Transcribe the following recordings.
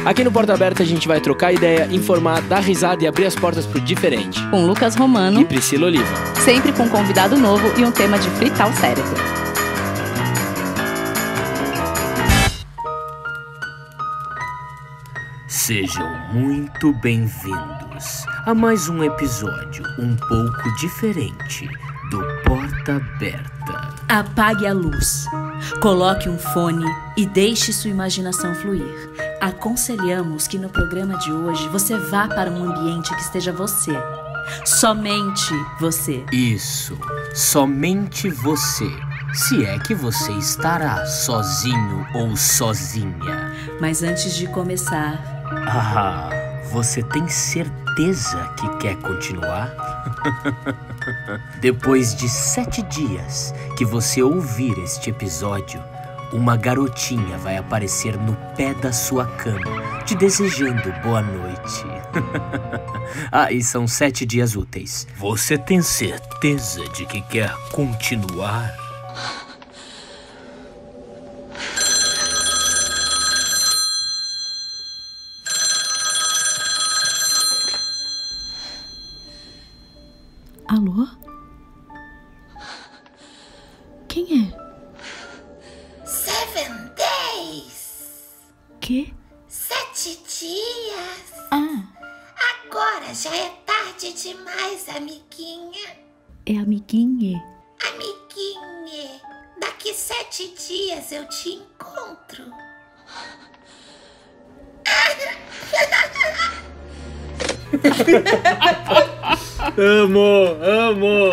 Aqui no Porta Aberta a gente vai trocar ideia, informar, dar risada e abrir as portas pro diferente. Com Lucas Romano e Priscila Oliva. Sempre com um convidado novo e um tema de fritar o cérebro. Sejam muito bem-vindos a mais um episódio um pouco diferente do Porta Aberta. Apague a luz, coloque um fone e deixe sua imaginação fluir. Aconselhamos que no programa de hoje você vá para um ambiente que esteja você. Somente você. Isso, somente você. Se é que você estará sozinho ou sozinha. Mas antes de começar... Ah, você tem certeza que quer continuar? Depois de 7 dias que você ouvir este episódio, uma garotinha vai aparecer no pé da sua cama, te desejando boa noite. Ah, e são 7 dias úteis. Você tem certeza de que quer continuar? Alô? Quem é? 7 days. Quê? 7 dias. Ah, Agora já é tarde demais, amiguinha. é amiguinha. Amiguinha, daqui 7 dias eu te encontro. Amo.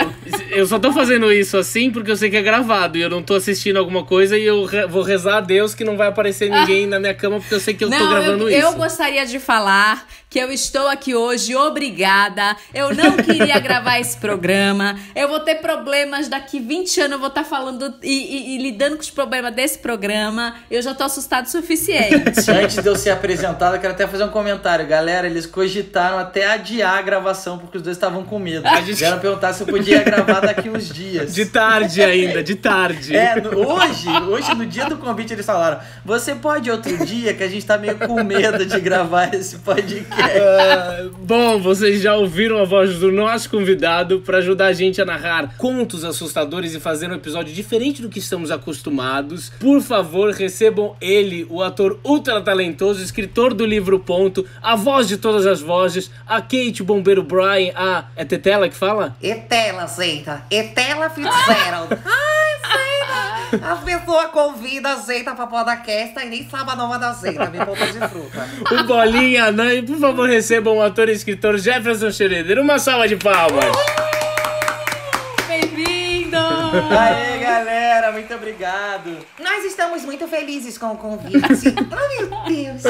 Eu só tô fazendo isso assim porque eu sei que é gravado e eu não tô assistindo alguma coisa e eu vou rezar a Deus que não vai aparecer ninguém na minha cama porque eu sei que eu tô gravando isso. Eu gostaria de falar que eu estou aqui hoje, obrigada. Eu não queria gravar esse programa. Eu vou ter problemas daqui 20 anos, eu vou estar falando e lidando com os problemas desse programa. Eu já tô assustado o suficiente. Antes de eu ser apresentada, eu quero até fazer um comentário. Galera, eles cogitaram até adiar a gravação porque os dois estavam com medo. Vieram perguntar se eu podia gravar daqui uns dias. De tarde ainda, de tarde. Hoje, no dia do convite, eles falaram: você pode outro dia, que a gente tá meio com medo de gravar esse podcast. Bom, vocês já ouviram a voz do nosso convidado para ajudar a gente a narrar contos assustadores e fazer um episódio diferente do que estamos acostumados. Por favor, recebam ele, o ator ultra talentoso, escritor do livro Ponto, a voz de todas as vozes, a Kate Bombeiro Brian, é Tetela que fala? Etela, Zeita. Etela Fitzgerald. Ai, Zeita. As pessoas convidam a Zeita pra podcast e nem sabe a nova da Zeita. Me ponta de fruta. O Bolinha Anã, e por favor recebam o ator e escritor Jefferson Schroeder. Uma salva de palmas. Bem-vindo! Aê, galera, muito obrigado. Nós estamos muito felizes com o convite. Ai, meu Deus.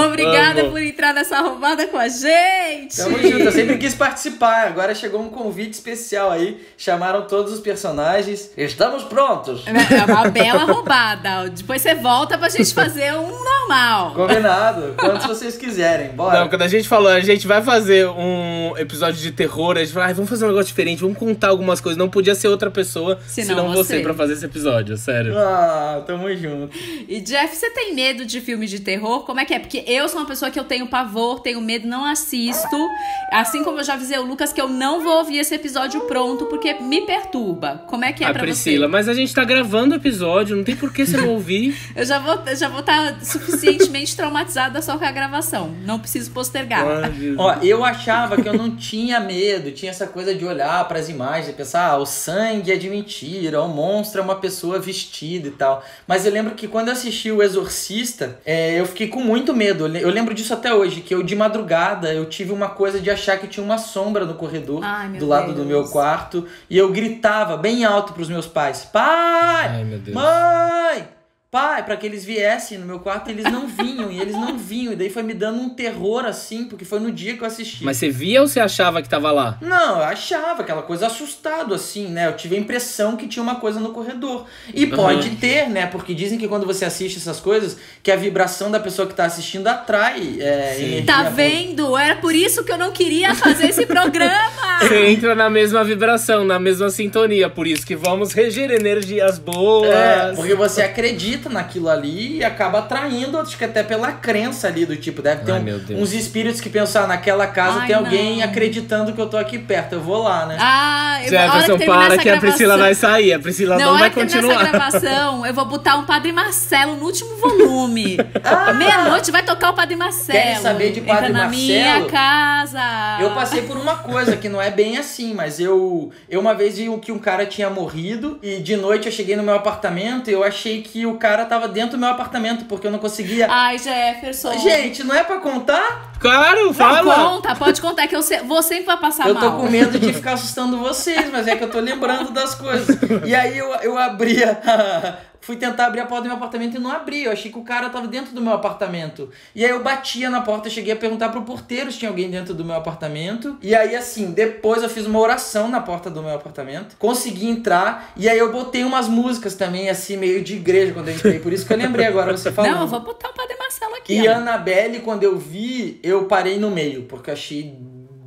Obrigada amo. por entrar nessa roubada com a gente. Tamo junto, eu sempre quis participar. Agora chegou um convite especial aí. Chamaram todos os personagens. Estamos prontos. É uma bela roubada. Depois você volta pra gente fazer um normal. Combinado. Quantos vocês quiserem. Bora. Não, quando a gente falou, a gente vai fazer um episódio de terror, a gente falou, vamos fazer um negócio diferente, vamos contar algumas coisas. Não podia ser outra pessoa, senão você pra fazer esse episódio, sério. Ah, tamo junto. E Jeff, você tem medo de filme de terror? Como é que é? Porque eu sou uma pessoa que eu tenho pavor, tenho medo, não assisto. Assim como eu já avisei o Lucas que eu não vou ouvir esse episódio pronto, porque me perturba. Como é que é pra Priscila, você? mas a gente tá gravando o episódio, não tem por que você não ouvir. Eu já vou estar suficientemente traumatizada só com a gravação. Não preciso postergar. Ó, eu achava que eu não tinha medo, tinha essa coisa de olhar pras imagens e pensar, o sangue é de mentira, o monstro é uma pessoa vestida e tal. Mas eu lembro que quando eu assisti O Exorcista, eu fiquei com muito medo. Eu lembro disso até hoje, que eu de madrugada, eu tive uma coisa de achar que tinha uma sombra no corredor do lado do meu quarto. E eu gritava bem alto pros meus pais, pai, Ai, meu Deus. mãe, pai, pra que eles viessem no meu quarto, eles não vinham, e daí foi me dando um terror assim, porque foi no dia que eu assisti. Mas você via ou você achava que tava lá? Não, eu achava aquela coisa assustado assim, né? Eu tive a impressão que tinha uma coisa no corredor. E pode ter, né? Porque dizem que quando você assiste essas coisas, que a vibração da pessoa que tá assistindo atrai energia. Tá vendo? Era por isso que eu não queria fazer esse programa. Você entra na mesma vibração, na mesma sintonia, por isso que vamos reger energias boas. Porque você acredita acredita naquilo ali e acaba atraindo, acho que até pela crença ali do tipo, deve ter uns espíritos que pensam, naquela casa tem alguém acreditando que eu tô aqui perto, eu vou lá, né? Jefferson, para que a Priscila vai sair, a Priscila não vai continuar. Nessa gravação, eu vou botar um Padre Marcelo no último volume. Meia-noite vai tocar o Padre Marcelo. Querem saber de Padre Entra Marcelo? Na minha casa. Eu passei por uma coisa que não é bem assim, mas eu uma vez vi que um cara tinha morrido e de noite eu cheguei no meu apartamento e eu achei que o cara tava dentro do meu apartamento, porque eu não conseguia... Ai, Jefferson. Gente, não é pra contar? Claro, fala. Não, conta, pode contar, que vou sempre vai passar mal. Eu tô com medo de ficar assustando vocês, mas é que eu tô lembrando das coisas. E aí eu abria... Fui tentar abrir a porta do meu apartamento e não abri. Eu achei que o cara tava dentro do meu apartamento. E aí eu batia na porta, cheguei a perguntar pro porteiro se tinha alguém dentro do meu apartamento. E aí, assim, depois eu fiz uma oração na porta do meu apartamento. Consegui entrar. E aí eu botei umas músicas também, assim, meio de igreja quando eu entrei. Por isso que eu lembrei agora, você falando. Não, eu vou botar o Padre Marcelo aqui. E a Annabelle, quando eu vi, eu parei no meio. Porque eu achei...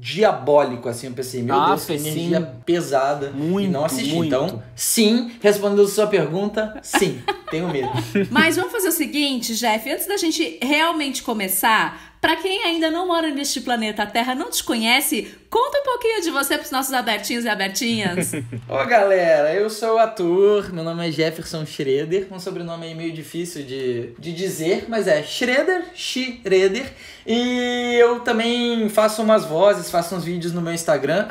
diabólico, assim, eu pensei, meu Deus, que energia pesada. Muito, e não assisti. muito. Então, sim, respondendo a sua pergunta, sim, tenho medo. Mas vamos fazer o seguinte, Jeff, antes da gente realmente começar, pra quem ainda não mora neste planeta Terra, não te conhece, conta um pouquinho de você pros nossos abertinhos e abertinhas. Ô galera, eu sou o ator, meu nome é Jefferson Schroeder, um sobrenome aí meio difícil de dizer, mas é Schroeder. E eu também faço umas vozes, faço uns vídeos no meu Instagram,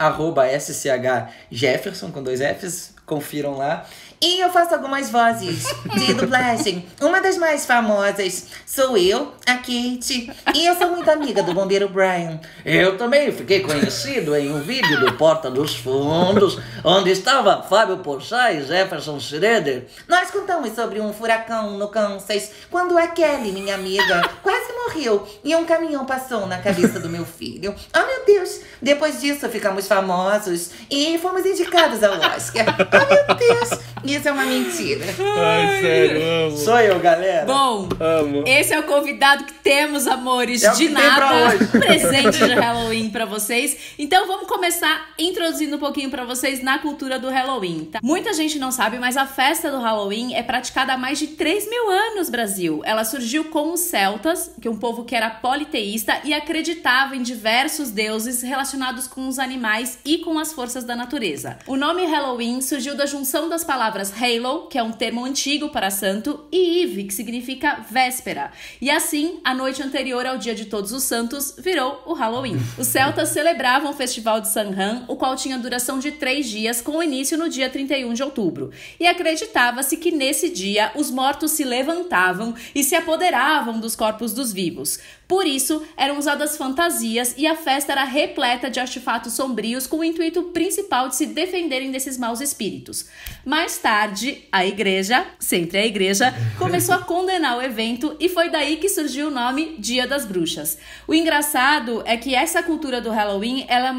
@SCHJefferson, com 2 Fs, confiram lá. E eu faço algumas vozes de dublagem. Uma das mais famosas sou eu, a Kate. E eu sou muito amiga do bombeiro Brian. Eu também fiquei conhecido em um vídeo do Porta dos Fundos, onde estava Fábio Porchat e Jefferson Schroeder. Nós contamos sobre um furacão no Kansas, quando a Kelly, minha amiga, quase morreu e um caminhão passou na cabeça do meu filho. Oh, meu Deus! Depois disso, ficamos famosos e fomos indicados ao Oscar. Oh, meu Deus! Isso é uma mentira. Ai, sério, amo. Sou eu, galera. Bom, Amo. esse é o convidado que temos, amores, É o de que tem pra nada, hoje. presente de Halloween pra vocês. Então vamos começar introduzindo um pouquinho pra vocês na cultura do Halloween, tá? Muita gente não sabe, mas a festa do Halloween é praticada há mais de 3.000 anos, Brasil. Ela surgiu com os celtas, que é um povo que era politeísta e acreditava em diversos deuses relacionados com os animais e com as forças da natureza. O nome Halloween surgiu da junção das palavras Halo, que é um termo antigo para santo, e Eve, que significa véspera. E assim, a noite anterior ao Dia de Todos os Santos virou o Halloween. Os celtas celebravam o festival de Samhain, o qual tinha duração de 3 dias, com início no dia 31 de outubro. E acreditava-se que nesse dia os mortos se levantavam e se apoderavam dos corpos dos vivos. Por isso, eram usadas fantasias e a festa era repleta de artefatos sombrios com o intuito principal de se defenderem desses maus espíritos. Mais tarde, a igreja, sempre a igreja, começou a condenar o evento e foi daí que surgiu o nome Dia das Bruxas. O engraçado é que essa cultura do Halloween, ela é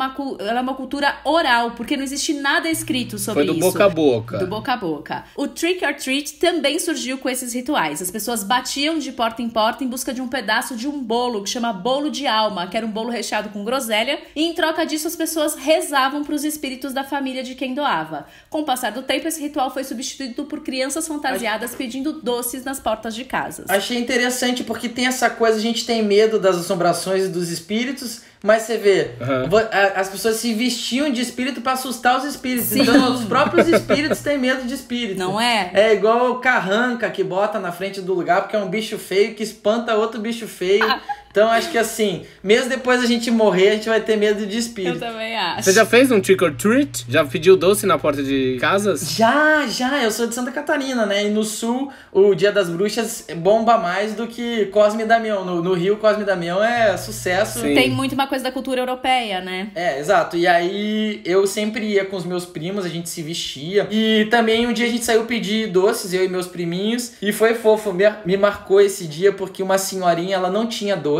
uma cultura oral, porque não existe nada escrito sobre isso. Foi do boca a boca. Do boca a boca. O Trick or Treat também surgiu com esses rituais. As pessoas batiam de porta em porta em busca de um pedaço de um bolo que chama bolo de alma, que era um bolo recheado com groselha, e em troca disso as pessoas rezavam para os espíritos da família de quem doava. Com o passar do tempo, esse ritual foi substituído por crianças fantasiadas pedindo doces nas portas de casas. Achei interessante porque tem essa coisa, a gente tem medo das assombrações e dos espíritos, mas você vê, as pessoas se vestiam de espírito pra assustar os espíritos. Sim. Então os próprios espíritos têm medo de espírito. Não é? É igual o carranca que bota na frente do lugar porque é um bicho feio que espanta outro bicho feio. Então acho que assim, mesmo depois a gente morrer, a gente vai ter medo de espírito. Eu também acho. Você já fez um trick or treat? Já pediu doce na porta de casas? Já, eu sou de Santa Catarina, né? E no sul, o Dia das Bruxas bomba mais do que Cosme e Damião. No Rio, Cosme e Damião é sucesso. Sim. Tem muito uma coisa da cultura europeia, né? É, exato. E aí eu sempre ia com os meus primos, a gente se vestia. E também um dia a gente saiu pedir doces, eu e meus priminhos. E foi fofo, me marcou esse dia porque uma senhorinha, ela não tinha doces.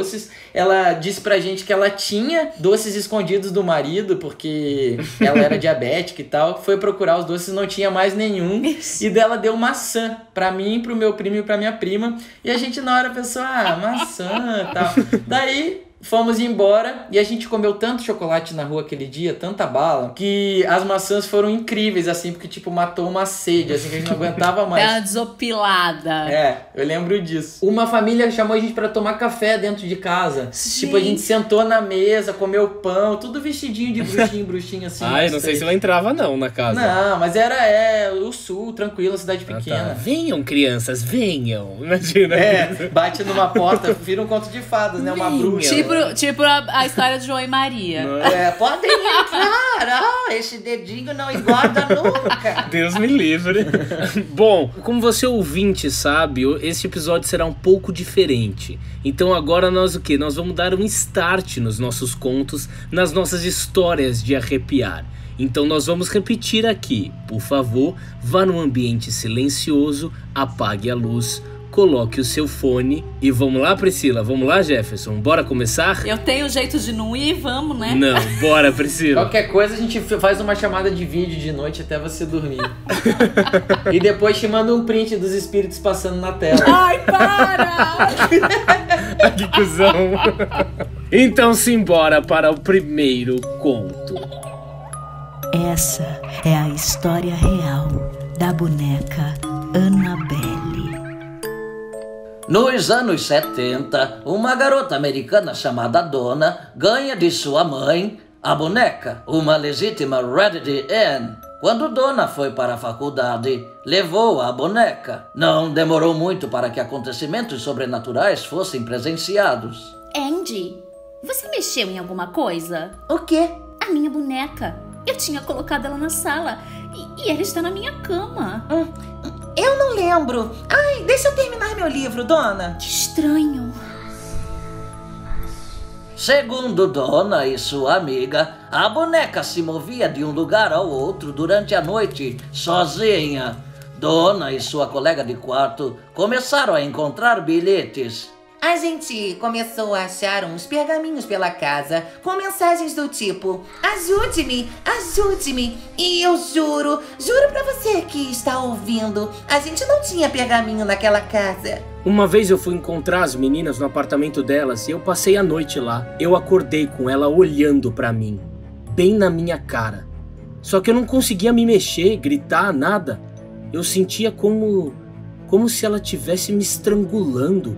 Ela disse pra gente que ela tinha doces escondidos do marido, porque ela era diabética e tal. Foi procurar os doces, não tinha mais nenhum. E dela deu maçã pra mim, pro meu primo e pra minha prima. E a gente na hora pensou, maçã e tal. Daí fomos embora e a gente comeu tanto chocolate na rua aquele dia, tanta bala, que as maçãs foram incríveis, assim, porque, tipo, matou uma sede, assim, que a gente não aguentava mais. Tá desopilada. É, eu lembro disso. Uma família chamou a gente pra tomar café dentro de casa. Gente. Tipo, a gente sentou na mesa, comeu pão, tudo vestidinho de bruxinho, assim. Ai, não sei se eu entrava não na casa. Não, mas era o sul, tranquilo, cidade pequena. Tá. Venham, crianças, venham. Imagina. Bate numa porta, vira um conto de fadas, né? Uma bruxa. Tipo a história de João e Maria. Podem entrar. Esse dedinho não engorda nunca. Deus me livre. Bom, como você ouvinte sabe, esse episódio será um pouco diferente. Então agora nós o quê? Nós vamos dar um start nos nossos contos, nas nossas histórias de arrepiar. Então nós vamos repetir aqui. Por favor, vá num ambiente silencioso, apague a luz, coloque o seu fone e vamos lá, Priscila? Vamos lá, Jefferson? Bora começar? Eu tenho jeito de não ir, vamos, né? Não, bora, Priscila. Qualquer coisa a gente faz uma chamada de vídeo de noite até você dormir. E depois te manda um print dos espíritos passando na tela. Ai, para! Que cuzão. Então simbora para o primeiro conto. Essa é a história real da boneca Annabelle. Nos anos 70, uma garota americana chamada Donna ganha de sua mãe a boneca, uma legítima Raggedy Ann. Quando Donna foi para a faculdade, levou a boneca. Não demorou muito para que acontecimentos sobrenaturais fossem presenciados. Andy, você mexeu em alguma coisa? O quê? A minha boneca. Eu tinha colocado ela na sala e ela está na minha cama. Eu não lembro. Ai, deixa eu terminar meu livro, dona. Que estranho. Segundo Donna e sua amiga, a boneca se movia de um lugar ao outro durante a noite, sozinha. Donna e sua colega de quarto começaram a encontrar bilhetes. A gente começou a achar uns pergaminhos pela casa com mensagens do tipo: ajude-me, ajude-me. E eu juro pra você que está ouvindo, a gente não tinha pergaminho naquela casa. Uma vez eu fui encontrar as meninas no apartamento delas e eu passei a noite lá. Eu acordei com ela olhando pra mim, bem na minha cara. Só que eu não conseguia me mexer, gritar, nada. Eu sentia como se ela estivesse me estrangulando.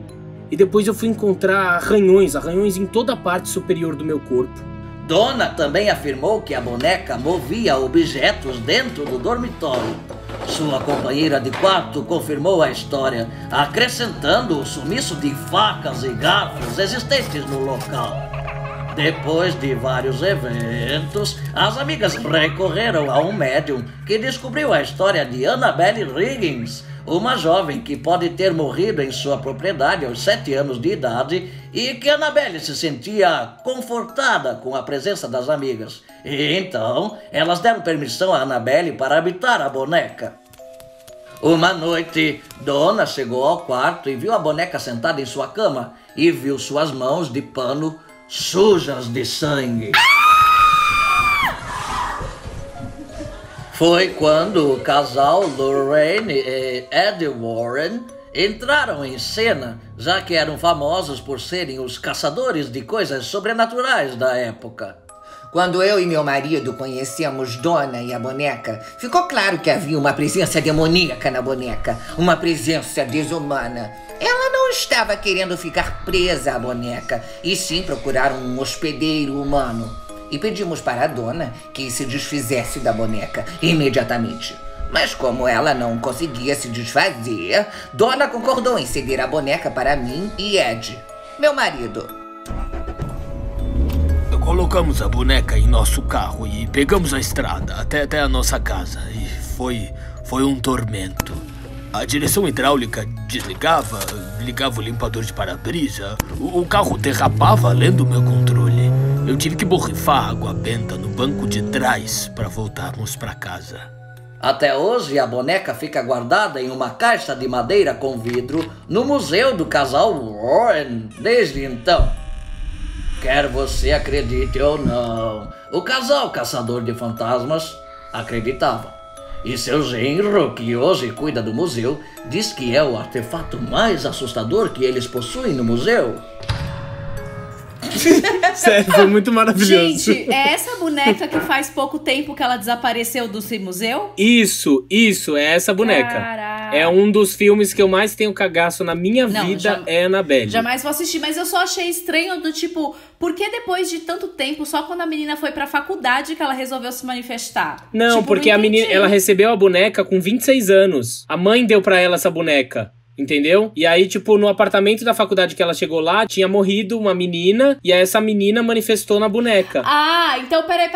E depois eu fui encontrar arranhões em toda a parte superior do meu corpo. Donna também afirmou que a boneca movia objetos dentro do dormitório. Sua companheira de quarto confirmou a história, acrescentando o sumiço de facas e garfos existentes no local. Depois de vários eventos, as amigas recorreram a um médium que descobriu a história de Annabelle Riggins, uma jovem que pode ter morrido em sua propriedade aos 7 anos de idade e que Annabelle se sentia confortada com a presença das amigas. E então, elas deram permissão a Annabelle para habitar a boneca. Uma noite, Donna chegou ao quarto e viu a boneca sentada em sua cama e viu suas mãos de pano sujas de sangue. Foi quando o casal Lorraine e Eddie Warren entraram em cena, já que eram famosos por serem os caçadores de coisas sobrenaturais da época. Quando eu e meu marido conhecemos Donna e a boneca, ficou claro que havia uma presença demoníaca na boneca, uma presença desumana. Ela não estava querendo ficar presa à boneca, e sim procurar um hospedeiro humano. E pedimos para a Donna que se desfizesse da boneca imediatamente. Mas como ela não conseguia se desfazer, Donna concordou em ceder a boneca para mim e Ed, meu marido. Colocamos a boneca em nosso carro e pegamos a estrada até a nossa casa. E foi um tormento. A direção hidráulica desligava, ligava o limpador de para-brisa, o carro derrapava além do meu controle. Eu tive que borrifar água benta no banco de trás para voltarmos para casa. Até hoje, a boneca fica guardada em uma caixa de madeira com vidro no museu do casal Warren desde então. Quer você acredite ou não, o casal caçador de fantasmas acreditava. E seu genro, que hoje cuida do museu, diz que é o artefato mais assustador que eles possuem no museu. Sério, foi muito maravilhoso. Gente, é essa boneca que faz pouco tempo que ela desapareceu do museu? Isso, é essa boneca. Caraca. É um dos filmes que eu mais tenho cagaço na minha vida, é Annabelle. Jamais vou assistir, mas eu só achei estranho do tipo, por que depois de tanto tempo, só quando a menina foi pra faculdade que ela resolveu se manifestar? Não, tipo, porque não a menina, entendi. ela recebeu a boneca com 26 anos. A mãe deu pra ela essa boneca. Entendeu? E aí, tipo, no apartamento da faculdade que ela chegou lá, tinha morrido uma menina, e aí essa menina manifestou na boneca. Ah, então peraí,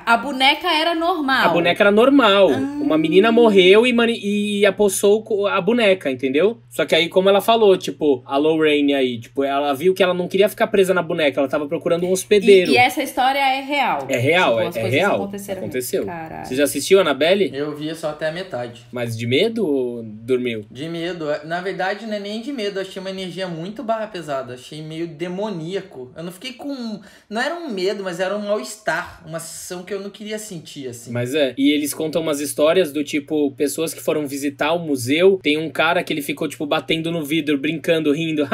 a boneca era normal. A boneca era normal. Uma menina morreu e apossou a boneca, entendeu? Só que aí, como ela falou, tipo, a Lorraine aí, tipo, ela viu que ela não queria ficar presa na boneca, ela tava procurando um hospedeiro. E essa história é real. É real, tipo, as é coisas real. Aconteceu. Você já assistiu, Annabelle? Eu via só até a metade. Mas de medo ou dormiu? De medo. Na verdade, não é nem de medo. Eu achei uma energia muito barra pesada. Achei meio demoníaco. Eu não fiquei com... Não era um medo, mas era um mal-estar. Uma sensação que eu não queria sentir, assim. Mas e eles contam umas histórias do tipo, pessoas que foram visitar o museu. Tem um cara que ele ficou, tipo, batendo no vidro, brincando, rindo.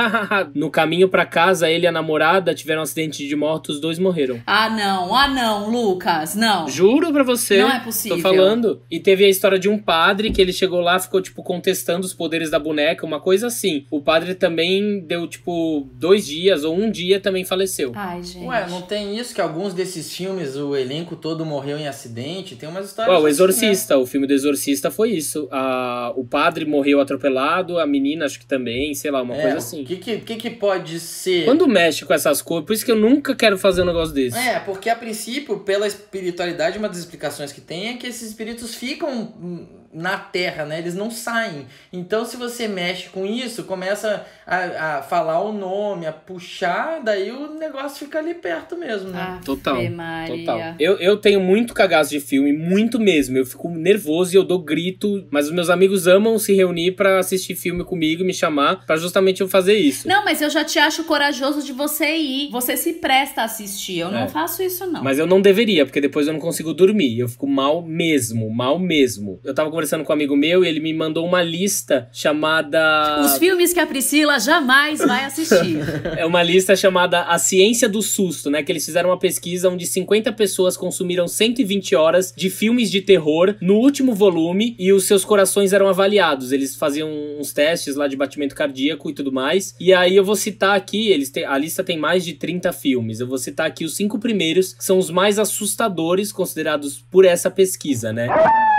No caminho pra casa, ele e a namorada tiveram um acidente de moto, os dois morreram. Ah, não, Lucas, não. Juro pra você. Não é possível. Tô falando. E teve a história de um padre que ele chegou lá, ficou, tipo, contestando os poderes da boneca, uma coisa assim. O padre também deu, tipo, 2 dias ou 1 dia também faleceu. Ai, gente. Ué, não tem isso que alguns desses filmes, o elenco todo morreu em acidente? Tem umas histórias O assim, Exorcista, o filme do Exorcista foi isso. O padre morreu atropelado, a menina acho que também, sei lá, uma coisa assim. O que pode ser? Quando mexe com essas coisas, por isso que eu nunca quero fazer um negócio desse. Porque a princípio, pela espiritualidade, uma das explicações que tem é que esses espíritos ficam na Terra, né? Eles não saem. Então, se você mexe com isso, começa a falar o nome, a puxar, daí o negócio fica ali perto mesmo, né? Total. Maria. Total. Eu tenho muito cagaço de filme, muito mesmo. Eu fico nervoso e eu dou grito, mas os meus amigos amam se reunir pra assistir filme comigo e me chamar pra justamente eu fazer isso. Não, mas eu já te acho corajoso de você ir. Você se presta a assistir. Eu não faço isso, não. Mas eu não deveria, porque depois eu não consigo dormir. Eu fico mal mesmo. Eu tava conversando com um amigo meu e ele me mandou uma lista chamada... Os filmes que a Priscila jamais vai assistir. É uma lista chamada A Ciência do Susto, né? Que eles fizeram uma pesquisa onde 50 pessoas consumiram 120 horas de filmes de terror no último volume e os seus corações eram avaliados. Eles faziam uns testes lá de batimento cardíaco e tudo mais. E aí eu vou citar aqui, a lista tem mais de 30 filmes. Eu vou citar aqui os 5 primeiros, que são os mais assustadores considerados por essa pesquisa, né?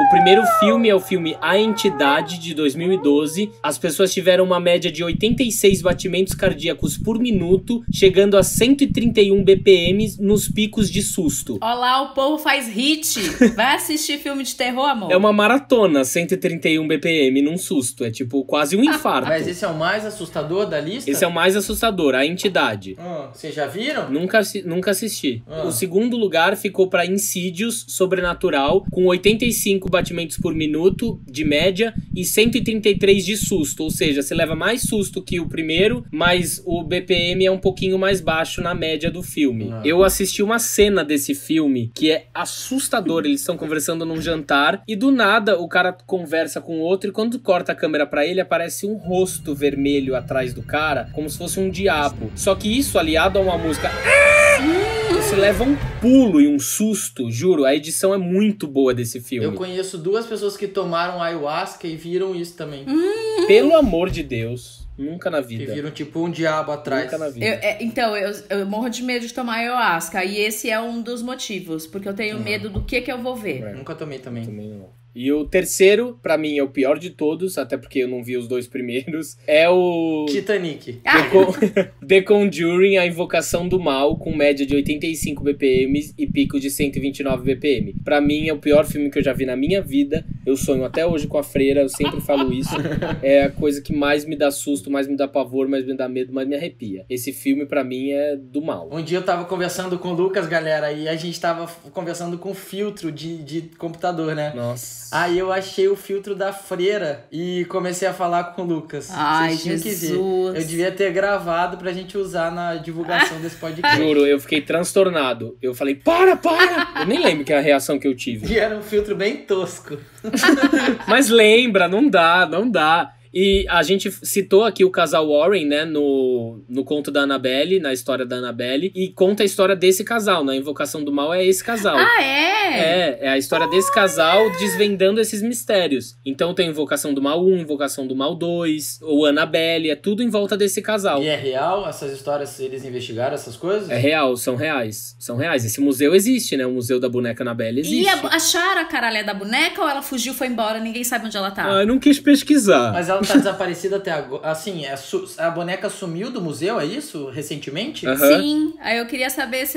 O primeiro filme é o filme A Entidade, de 2012. As pessoas tiveram uma média de 86 batimentos cardíacos por minuto, chegando a 131 BPM nos picos de susto. Olha lá, o povo faz hit. Vai assistir filme de terror, amor? É uma maratona, 131 BPM num susto. É tipo quase um infarto. Mas esse é o mais assustador da lista? Esse é o mais assustador, A Entidade. Vocês já viram? Nunca assisti. O segundo lugar ficou pra Insidious, Sobrenatural, com 85 batimentos por minuto de média e 133 de susto. Ou seja, você leva mais susto que o primeiro, mas o BPM é um pouquinho mais baixo na média do filme. Eu assisti uma cena desse filme que é assustador. Eles estão conversando num jantar e do nada o cara conversa com o outro e quando corta a câmera pra ele aparece um rosto vermelho atrás do cara, como se fosse um diabo. Só que isso aliado a uma música... Você leva um pulo e um susto, juro. A edição é muito boa desse filme. Eu conheço 2 pessoas que tomaram ayahuasca e viram isso também. Pelo amor de Deus, nunca na vida. Que viram tipo um diabo atrás. Nunca na vida. Eu morro de medo de tomar ayahuasca. E esse é um dos motivos. Porque eu tenho medo do que eu vou ver. Nunca tomei também. Também não. E o terceiro, pra mim, é o pior de todos, até porque eu não vi os 2 primeiros, é o... Titanic. The Conjuring, A Invocação do Mal, com média de 85 BPM e pico de 129 BPM. Pra mim, é o pior filme que eu já vi na minha vida. Eu sonho até hoje com a freira, eu sempre falo isso. É a coisa que mais me dá susto, mais me dá pavor, mais me dá medo, mais me arrepia. Esse filme, pra mim, é do mal. Um dia eu tava conversando com o Lucas, galera, e a gente tava conversando com filtro de computador, né? Nossa. Aí eu achei o filtro da freira e comecei a falar com o Lucas. Ai, Vocês tinham Jesus. que ver. Eu devia ter gravado pra gente usar na divulgação desse podcast. Juro, eu fiquei transtornado. Eu falei, para! Eu nem lembro que é a reação que eu tive. E era um filtro bem tosco. Mas lembra, não dá. E a gente citou aqui o casal Warren, né, no conto da Annabelle, na história da Annabelle, e conta a história desse casal, na Invocação do Mal é esse casal. Ah, é? É a história desse casal desvendando esses mistérios. Então tem Invocação do Mal 1, Invocação do Mal 2, ou Annabelle, é tudo em volta desse casal. E é real? Essas histórias, eles investigaram essas coisas? É real, são reais. São reais. Esse museu existe, né? O Museu da Boneca Annabelle existe. E acharam a caralha da boneca ou ela fugiu, foi embora, ninguém sabe onde ela tá? Ah, eu não quis pesquisar. Mas ela tá desaparecida até agora. Assim, a boneca sumiu do museu, é isso? Recentemente? Sim. Aí eu queria saber se...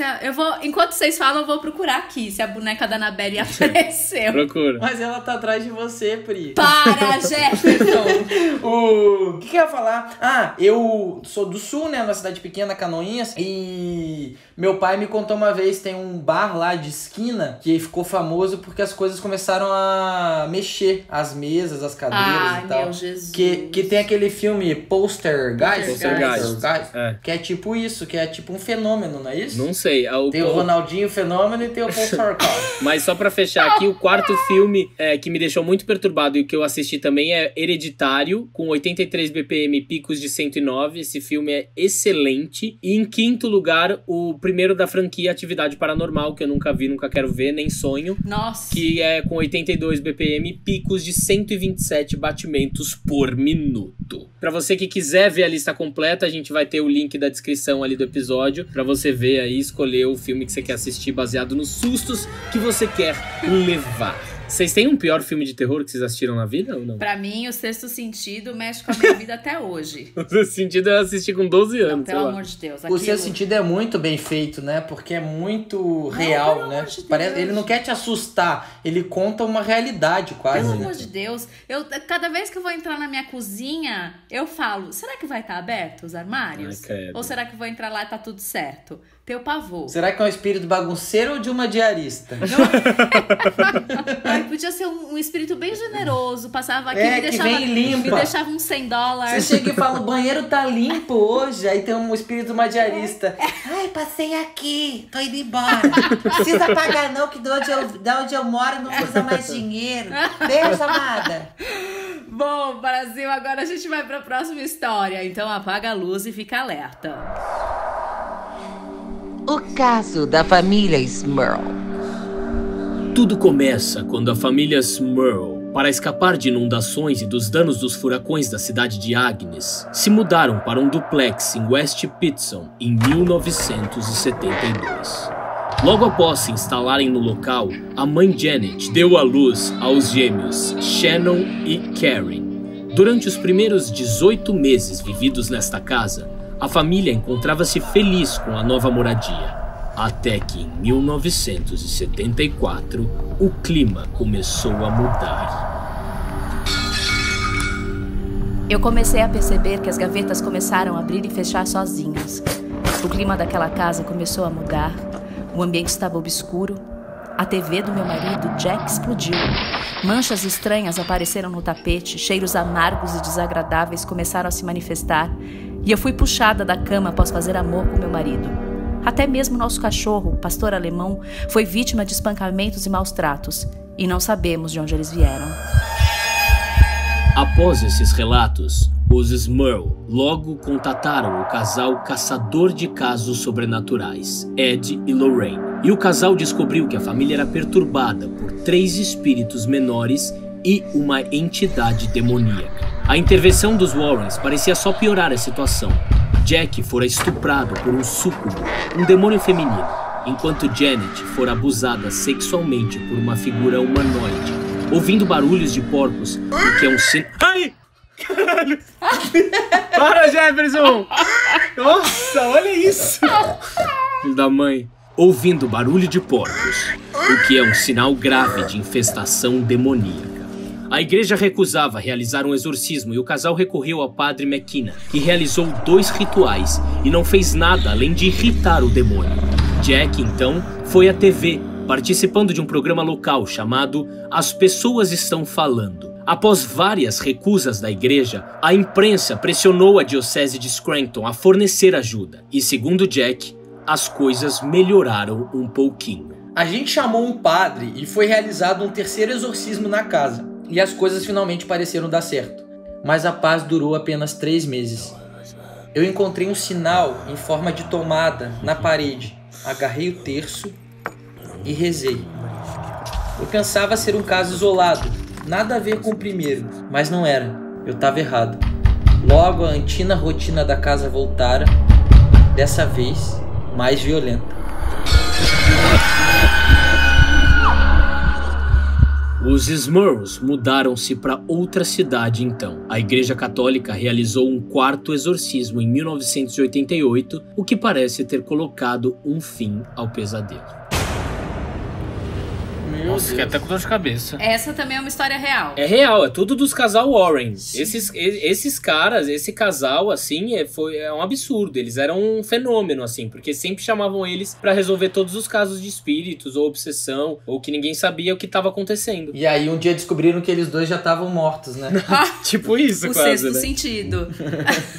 Enquanto vocês falam, eu vou procurar aqui se a boneca da Annabelle apareceu. Procura. Mas ela tá atrás de você, Pri. Para, Jefferson! O que eu ia falar? Ah, eu sou do sul, né? Numa cidade pequena, Canoinhas. E meu pai me contou uma vez, tem um bar lá de esquina que ficou famoso porque as coisas começaram a mexer. As mesas, as cadeiras e tal. Meu Jesus. Que tem aquele filme Poltergeist. Poltergeist. Que é tipo isso, que é tipo um fenômeno, não é isso? Não sei. Tem o Ronaldinho Fenômeno e tem o Poltergeist. Mas só pra fechar aqui, o quarto filme que me deixou muito perturbado e que eu assisti também é Hereditário, com 83 BPM, picos de 109. Esse filme é excelente. E em quinto lugar, o primeiro da franquia Atividade Paranormal, que eu nunca vi, nunca quero ver, nem sonho. Nossa. Que é com 82 BPM, picos de 127 batimentos por minuto. Pra você que quiser ver a lista completa, a gente vai ter o link da descrição ali do episódio, pra você ver aí, escolher o filme que você quer assistir baseado nos sustos que você quer levar. Vocês têm um pior filme de terror que vocês assistiram na vida ou não? Pra mim, o Sexto Sentido mexe com a minha vida até hoje. O Sexto Sentido eu assisti com 12 anos. Não, pelo amor de Deus. O Sexto Sentido é muito bem feito, né? Porque é muito real, né? Ele não quer te assustar, ele conta uma realidade quase. Pelo amor de Deus. Cada vez que eu vou entrar na minha cozinha, eu falo, será que vai estar aberto os armários? Ou será que eu vou entrar lá e tá tudo certo? Tenho pavor. Será que é um espírito bagunceiro ou de uma diarista? Ai, podia ser um espírito bem generoso. Passava aqui e me deixava uns $100. Você chega e fala, o banheiro tá limpo hoje. Aí tem um espírito de uma diarista. Ai, passei aqui, tô indo embora. Precisa pagar não, que da onde eu moro não usa mais dinheiro. Beijo, amada. Bom, Brasil, agora a gente vai pra próxima história. Então apaga a luz e fica alerta. O caso da família Smurl. Tudo começa quando a família Smurl, para escapar de inundações e dos danos dos furacões da cidade de Agnes, se mudaram para um duplex em West Pittston em 1972. Logo após se instalarem no local, a mãe Janet deu à luz aos gêmeos Shannon e Karen. Durante os primeiros 18 meses vividos nesta casa, a família encontrava-se feliz com a nova moradia, até que em 1974 o clima começou a mudar. Eu comecei a perceber que as gavetas começaram a abrir e fechar sozinhas. O clima daquela casa começou a mudar, o ambiente estava obscuro, a TV do meu marido, Jack, explodiu. Manchas estranhas apareceram no tapete, cheiros amargos e desagradáveis começaram a se manifestar, e eu fui puxada da cama após fazer amor com meu marido. Até mesmo nosso cachorro, o pastor alemão, foi vítima de espancamentos e maus tratos, e não sabemos de onde eles vieram. Após esses relatos, os Smurl logo contataram o casal caçador de casos sobrenaturais, Ed e Lorraine. E o casal descobriu que a família era perturbada por 3 espíritos menores e uma entidade demoníaca. A intervenção dos Warrens parecia só piorar a situação. Jack fora estuprado por um súcubo, um demônio feminino, enquanto Janet fora abusada sexualmente por uma figura humanoide, ouvindo barulhos de porcos, o que é um sinal... Ai! Caralho! Para, Jefferson! Nossa, olha isso! Filho da mãe. Ouvindo barulho de porcos, o que é um sinal grave de infestação demoníaca. A igreja recusava realizar um exorcismo e o casal recorreu ao padre McKenna, que realizou 2 rituais e não fez nada além de irritar o demônio. Jack, então, foi à TV, participando de um programa local chamado As Pessoas Estão Falando. Após várias recusas da igreja, a imprensa pressionou a diocese de Scranton a fornecer ajuda. E segundo Jack, as coisas melhoraram um pouquinho. A gente chamou um padre e foi realizado um terceiro exorcismo na casa. E as coisas finalmente pareceram dar certo. mas a paz durou apenas 3 meses. Eu encontrei um sinal em forma de tomada na parede, agarrei o terço e rezei. Eu pensava ser um caso isolado, nada a ver com o primeiro, mas não era, eu estava errado. Logo a antiga rotina da casa voltara, dessa vez mais violenta. Os Smurls mudaram-se para outra cidade então. A Igreja Católica realizou um 4º exorcismo em 1988, o que parece ter colocado um fim ao pesadelo. Nossa, fiquei até com dor de cabeça. Essa também é uma história real. É real, é tudo dos casal Warren. Esses caras, esse casal, assim, é um absurdo. Eles eram um fenômeno, assim, porque sempre chamavam eles pra resolver todos os casos de espíritos, ou obsessão, ou que ninguém sabia o que tava acontecendo. E aí um dia descobriram que eles dois já estavam mortos, né? Tipo isso, o quase, sexto né? sentido.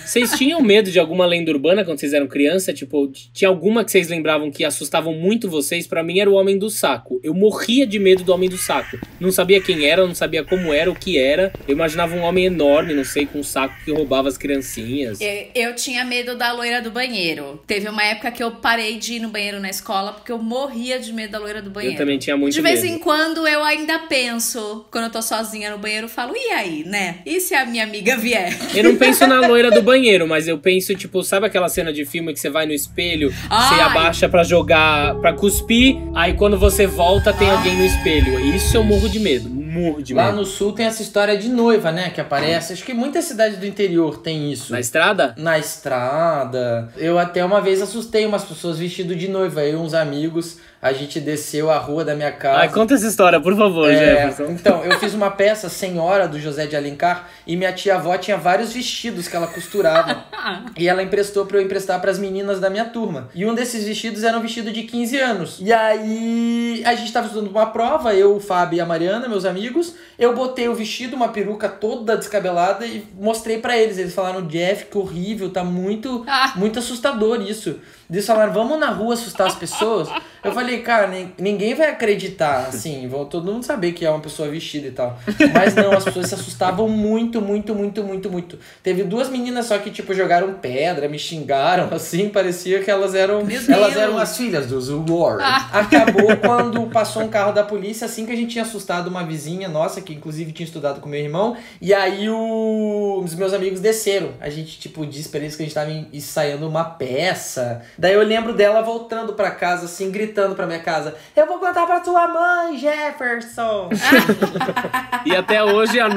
Vocês tinham medo de alguma lenda urbana quando vocês eram criança? Tipo, tinha alguma que vocês lembravam que assustavam muito vocês? Pra mim era o Homem do Saco. Eu morria de medo do Homem do Saco. Não sabia quem era, não sabia como era, o que era. Eu imaginava um homem enorme, não sei, com um saco que roubava as criancinhas. Eu tinha medo da loira do banheiro. Teve uma época que eu parei de ir no banheiro na escola porque eu morria de medo da loira do banheiro. Eu também tinha muito medo. De vez em quando eu ainda penso, quando eu tô sozinha no banheiro, eu falo, e aí, né? E se a minha amiga vier? Eu não penso na loira do banheiro, mas eu penso, tipo, sabe aquela cena de filme que você vai no espelho, você abaixa pra jogar, pra cuspir, aí quando você volta tem alguém no espelho. Isso eu morro de medo, morro de medo. Lá no sul tem essa história de noiva, né, que aparece. Acho que muitas cidades do interior tem isso. Na estrada? Na estrada. Eu até uma vez assustei umas pessoas vestidas de noiva. Eu e uns amigos, a gente desceu a rua da minha casa. Ai, conta essa história, por favor, Jefferson. Então, eu fiz uma peça, Senhora, do José de Alencar, e minha tia-avó tinha vários vestidos que ela costurava. E ela emprestou pra eu emprestar pras meninas da minha turma. E um desses vestidos era um vestido de 15 anos. E aí, a gente tava estudando uma prova, eu, o Fábio e a Mariana, meus amigos. Eu botei o vestido, uma peruca toda descabelada, e mostrei pra eles. Eles falaram, Jeff, que horrível, tá muito assustador isso. Eles falaram, vamos na rua assustar as pessoas? Eu falei, cara, ninguém vai acreditar, assim, vão todo mundo saber que é uma pessoa vestida e tal. Mas não, as pessoas se assustavam muito. Teve 2 meninas só que, tipo, jogaram pedra, me xingaram, assim, parecia que elas eram as filhas dos Warren. Acabou quando passou um carro da polícia, assim que a gente tinha assustado uma vizinha nossa, que inclusive tinha estudado com meu irmão, e aí os meus amigos desceram. A gente, tipo, disse pra eles que a gente tava ensaiando uma peça. Daí eu lembro dela voltando pra casa, assim, gritando pra minha casa, eu vou contar pra tua mãe, Jefferson. E até hoje a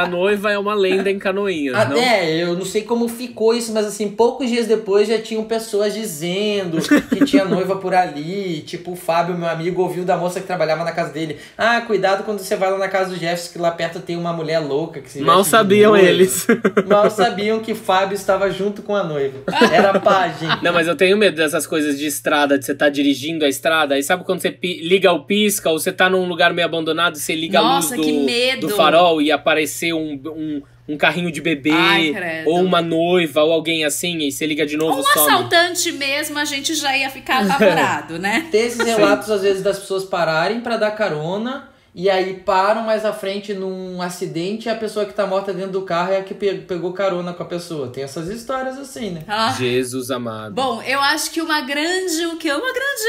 noiva é uma lenda em Canoinhas, não? Eu não sei como ficou isso, mas assim, poucos dias depois já tinham pessoas dizendo que tinha noiva por ali. Tipo, o Fábio, meu amigo, ouviu da moça que trabalhava na casa dele. Ah, cuidado quando você vai lá na casa do Jefferson, que lá perto tem uma mulher louca. Que se Mal sabiam eles. Mal sabiam que Fábio estava junto com a noiva. Era paz, gente. Não, mas eu tenho medo dessas coisas de estrada, de você tá dirigindo a estrada, aí sabe quando você liga o pisca, ou você tá num lugar meio abandonado e você liga a luz do farol e aparecer um carrinho de bebê, ou uma noiva, ou alguém assim, e você liga de novo, some. Assaltante mesmo, a gente já ia ficar apavorado, né? Tem esses relatos, às vezes, das pessoas pararem pra dar carona, e aí param mais à frente num acidente e a pessoa que tá morta dentro do carro é a que pegou carona com a pessoa. Tem essas histórias assim, né? Jesus amado. Bom, eu acho que uma grande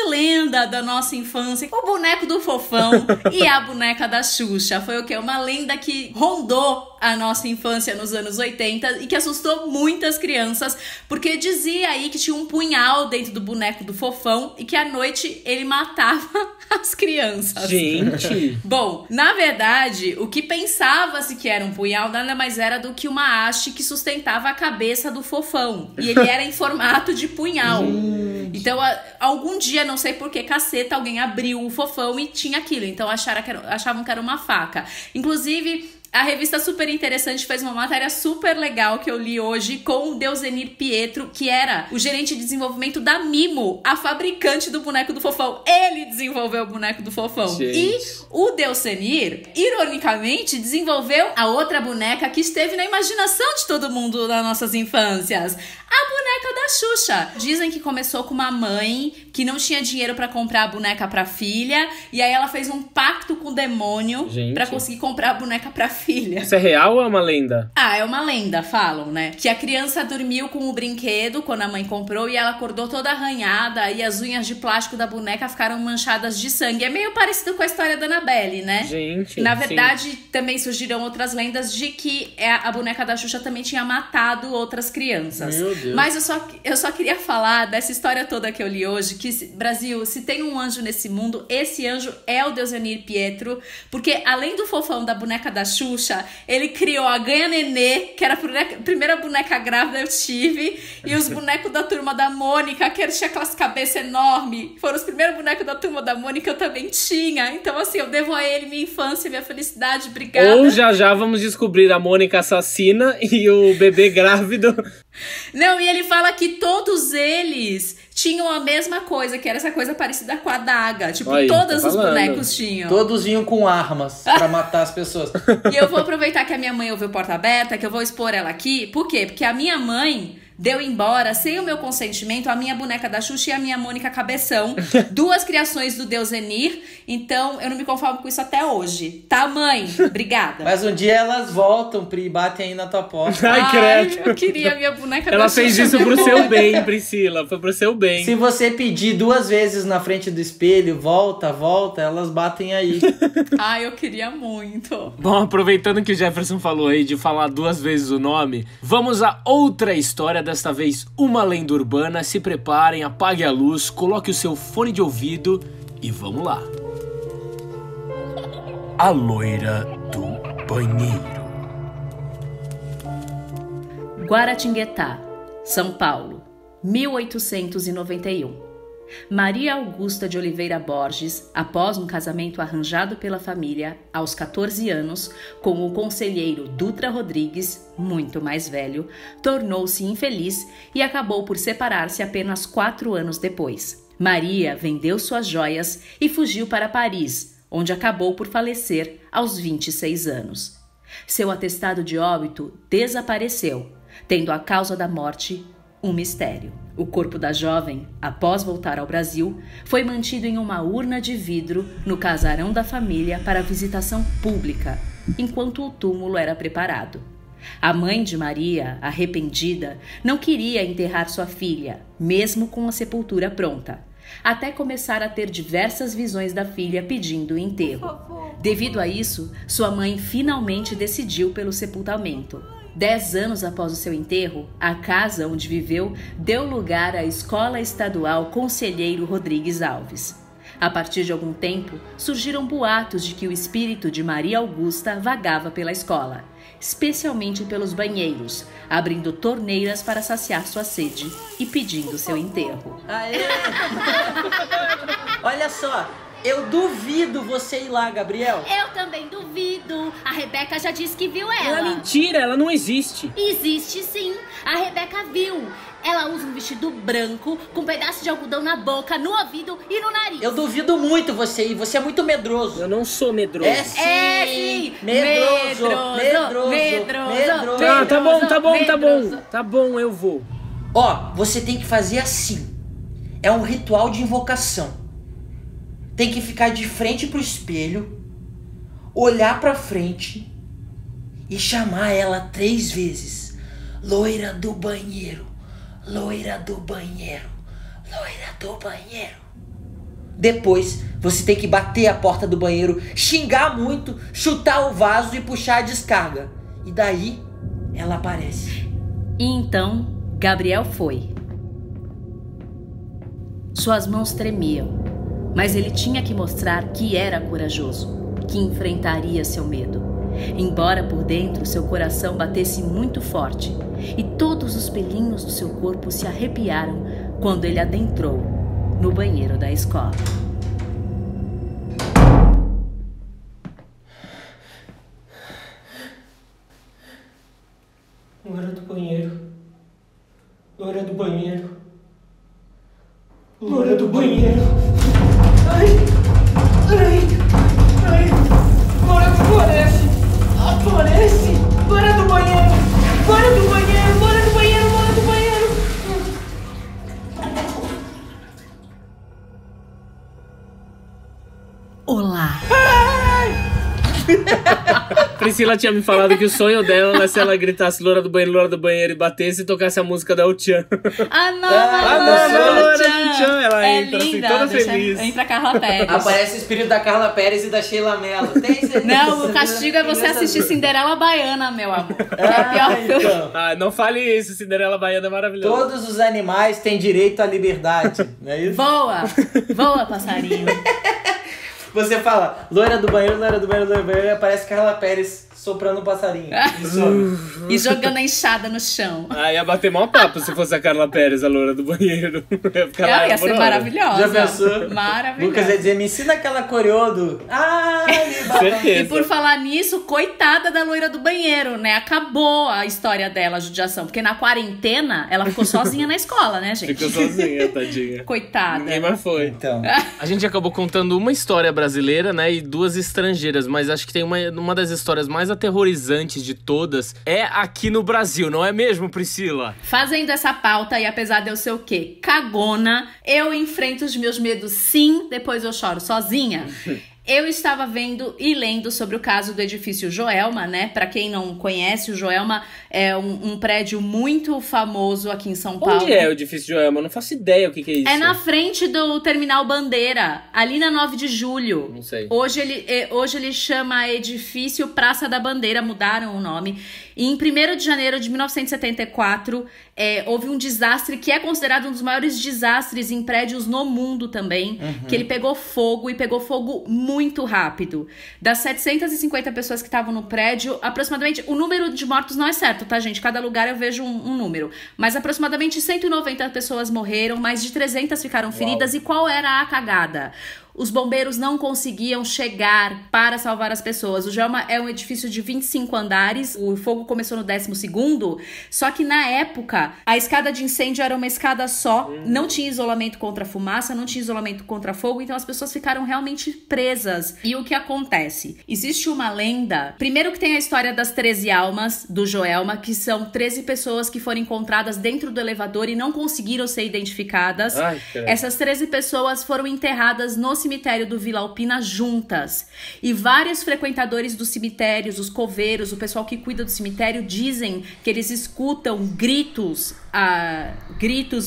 lenda da nossa infância, o boneco do Fofão e a boneca da Xuxa. Foi o quê? Uma lenda que rondou a nossa infância nos anos 80 e que assustou muitas crianças, porque dizia aí que tinha um punhal dentro do boneco do Fofão e que à noite ele matava as crianças. Gente! Bom, na verdade, o que pensava-se que era um punhal nada mais era do que uma haste que sustentava a cabeça do Fofão. E ele era em formato de punhal. Então, algum dia, não sei por que caceta, alguém abriu o Fofão e tinha aquilo. Então, achavam que era uma faca. Inclusive, a revista Super Interessante fez uma matéria super legal que eu li hoje com o Deusenir Pietro, que era o gerente de desenvolvimento da Mimo, a fabricante do boneco do Fofão. Ele desenvolveu o boneco do Fofão. Gente. E o Deusenir, ironicamente, desenvolveu a outra boneca que esteve na imaginação de todo mundo nas nossas infâncias. A boneca da Xuxa. Dizem que começou com uma mãe que não tinha dinheiro pra comprar a boneca pra filha, e aí ela fez um pacto com o demônio pra conseguir comprar a boneca pra filha. filha. Isso é real ou é uma lenda? Ah, é uma lenda, falam, né? Que a criança dormiu com o brinquedo quando a mãe comprou e ela acordou toda arranhada e as unhas de plástico da boneca ficaram manchadas de sangue. É meio parecido com a história da Annabelle, né? Gente, na verdade, também surgiram outras lendas de que a boneca da Xuxa também tinha matado outras crianças. Meu Deus. Mas eu só queria falar dessa história toda que eu li hoje, que, Brasil, se tem um anjo nesse mundo, esse anjo é o Deusenir Pietro, porque além do fofão da boneca da Xuxa, ele criou a Ganha Nenê, que era a primeira boneca grávida eu tive, e os bonecos da Turma da Mônica, que tinha aquelas cabeças enormes, foram os primeiros bonecos da Turma da Mônica, eu também tinha. Então, assim, eu devo a ele minha infância, minha felicidade, obrigada. Ou já vamos descobrir a Mônica assassina e o bebê grávido. Não, e ele fala que todos eles tinham a mesma coisa, que era essa coisa parecida com a adaga. Tipo, aí, todos os bonecos tinham. Todos vinham com armas pra matar as pessoas. E eu vou aproveitar que a minha mãe ouviu Porta Aberta, que eu vou expor ela aqui. Por quê? Porque a minha mãe deu embora, sem o meu consentimento, a minha boneca da Xuxa e a minha Mônica Cabeção. Duas criações do Deusenir. Então, eu não me conformo com isso até hoje. Tá, mãe? Obrigada. Mas um dia elas voltam, Pri, e batem aí na tua porta. Ai, credo. Eu queria a minha boneca da Ela Xuxa. fez isso pro seu bem, Priscila. Foi pro seu bem. Se você pedir 2 vezes na frente do espelho, volta, elas batem aí. Ai, eu queria muito. Bom, aproveitando que o Jefferson falou aí de falar 2 vezes o nome, vamos a outra história, desta vez uma lenda urbana. Se preparem, apague a luz, coloque o seu fone de ouvido e vamos lá. A loira do banheiro. Guaratinguetá, São Paulo, 1891. Maria Augusta de Oliveira Borges, após um casamento arranjado pela família aos 14 anos, com o conselheiro Dutra Rodrigues, muito mais velho, tornou-se infeliz e acabou por separar-se apenas 4 anos depois. Maria vendeu suas joias e fugiu para Paris, onde acabou por falecer aos 26 anos. Seu atestado de óbito desapareceu, tendo a causa da morte um mistério. O corpo da jovem, após voltar ao Brasil, foi mantido em uma urna de vidro no casarão da família para visitação pública, enquanto o túmulo era preparado. A mãe de Maria, arrependida, não queria enterrar sua filha, mesmo com a sepultura pronta, até começar a ter diversas visões da filha pedindo o enterro. Devido a isso, sua mãe finalmente decidiu pelo sepultamento. 10 anos após o seu enterro, a casa onde viveu deu lugar à Escola Estadual Conselheiro Rodrigues Alves. A partir de algum tempo, surgiram boatos de que o espírito de Maria Augusta vagava pela escola, especialmente pelos banheiros, abrindo torneiras para saciar sua sede e pedindo seu enterro. Aê! Olha só, eu duvido você ir lá, Gabriel. Eu também duvido. A Rebeca já disse que viu ela. É mentira, ela não existe. Existe sim. A Rebeca viu. Ela usa um vestido branco com um pedaço de algodão na boca, no ouvido e no nariz. Eu duvido muito você ir, você é muito medroso. Eu não sou medroso. É sim. É sim. Medroso. Ah, tá bom. Tá bom, eu vou. Ó, você tem que fazer assim. É um ritual de invocação. Tem que ficar de frente pro espelho, olhar pra frente e chamar ela 3 vezes. Loira do banheiro, loira do banheiro, loira do banheiro. Depois, você tem que bater a porta do banheiro, xingar muito, chutar o vaso e puxar a descarga. E daí, ela aparece. E então, Gabriel foi. Suas mãos tremiam, mas ele tinha que mostrar que era corajoso, que enfrentaria seu medo. Embora por dentro seu coração batesse muito forte e todos os pelinhos do seu corpo se arrepiaram quando ele adentrou no banheiro da escola. Loira do banheiro. Loira do banheiro. Loira do banheiro. Ai! Loira do floresce! Floresce! Loira do banheiro! Loira do banheiro! Loira do banheiro! Loira do banheiro! Olá! Priscila tinha me falado que o sonho dela era se ela gritasse Loura do banheiro e batesse e tocasse a música da El-chan. Loura do Tchan. Ela entra assim, linda, toda feliz. Entra a Carla Pérez. Aparece o espírito da Carla Pérez e da Sheila Mello. Tem certeza? Não, o castigo é você assistir Cinderela Baiana, meu amor. Que é a pior filme. Então, Não fale isso, Cinderela Baiana é maravilhosa. todos os animais têm direito à liberdade, não é isso? Voa, passarinho. Você fala, loira do banheiro, e aparece Carla Pérez soprando um passarinho. E jogando a enxada no chão. Ia bater mó papo se fosse a Carla Pérez, a loura do banheiro. Ia ser maravilhosa. Já pensou? Maravilhosa. Lucas ia dizer, me ensina aquela coreô do... Certeza. E por falar nisso, coitada da loira do banheiro, né? Acabou a história dela, a judiação. Porque na quarentena, ela ficou sozinha na escola, né, gente? Ficou sozinha, tadinha. Coitada. Ninguém mais foi. Então, A gente acabou contando uma história brasileira, né, e 2 estrangeiras, mas acho que tem uma das histórias mais aterrorizantes de todas é aqui no Brasil, não é mesmo, Priscila? Fazendo essa pauta, e apesar de eu ser o quê? Cagona, eu enfrento os meus medos sim, depois eu choro sozinha. Eu estava vendo e lendo sobre o caso do edifício Joelma, né? Pra quem não conhece, o Joelma é um prédio muito famoso aqui em São Paulo. Onde é o edifício Joelma? Eu não faço ideia o que é isso. É na frente do Terminal Bandeira, ali na 9 de julho. Não sei. Hoje ele chama Edifício Praça da Bandeira, mudaram o nome. E em 1º de janeiro de 1974, houve um desastre que é considerado um dos maiores desastres em prédios no mundo também, que ele pegou fogo muito rápido. Das 750 pessoas que estavam no prédio, aproximadamente, o número de mortos não é certo, tá, gente? Cada lugar eu vejo um número. Mas aproximadamente 190 pessoas morreram, mais de 300 ficaram feridas. E qual era a cagada? Os bombeiros não conseguiam chegar para salvar as pessoas. O Joelma é um edifício de 25 andares. O fogo começou no 12º. Só que na época, a escada de incêndio era uma escada só. Não tinha isolamento contra fumaça, não tinha isolamento contra fogo. Então as pessoas ficaram realmente presas. E o que acontece? Existe uma lenda. Primeiro que tem a história das 13 almas do Joelma, que são 13 pessoas que foram encontradas dentro do elevador e não conseguiram ser identificadas. Essas 13 pessoas foram enterradas no cemitério do Vila Alpina juntas. E vários frequentadores dos cemitérios, os coveiros, o pessoal que cuida do cemitério, dizem que eles escutam gritos,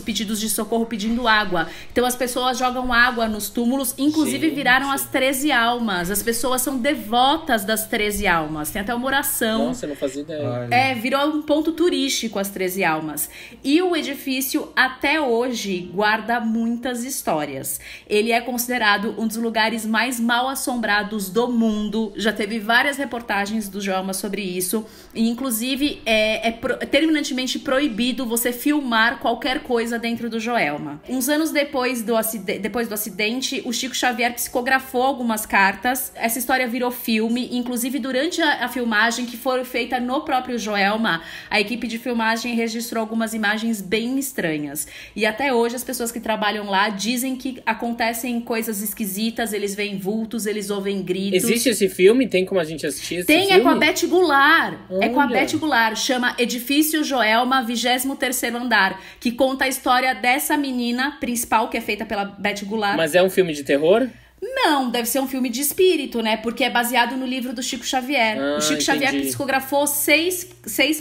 pedidos de socorro, pedindo água. Então as pessoas jogam água nos túmulos, inclusive viraram as 13 almas. As pessoas são devotas das 13 almas. Tem até uma oração. Nossa, eu não fazia ideia. Virou um ponto turístico as 13 almas. E o edifício, até hoje, guarda muitas histórias. Ele é considerado um dos lugares mais mal assombrados do mundo. Já teve várias reportagens do Joelma sobre isso. E, inclusive, é terminantemente proibido você filmar qualquer coisa dentro do Joelma. Uns anos depois do acidente, o Chico Xavier psicografou algumas cartas. Essa história virou filme. Inclusive, durante a filmagem que foi feita no próprio Joelma, a equipe de filmagem registrou algumas imagens bem estranhas. E até hoje, as pessoas que trabalham lá dizem que acontecem coisas esquisitas, eles veem vultos, eles ouvem gritos. Existe esse filme? Tem como a gente assistir esse filme? Tem, é com a Beth Goulart. É com a Beth Goulart. Chama Edifício Joelma, 23º andar, que conta a história dessa menina principal, que é feita pela Beth Goulart. Mas é um filme de terror? Não, deve ser um filme de espírito, né? Porque é baseado no livro do Chico Xavier. O Chico Xavier psicografou seis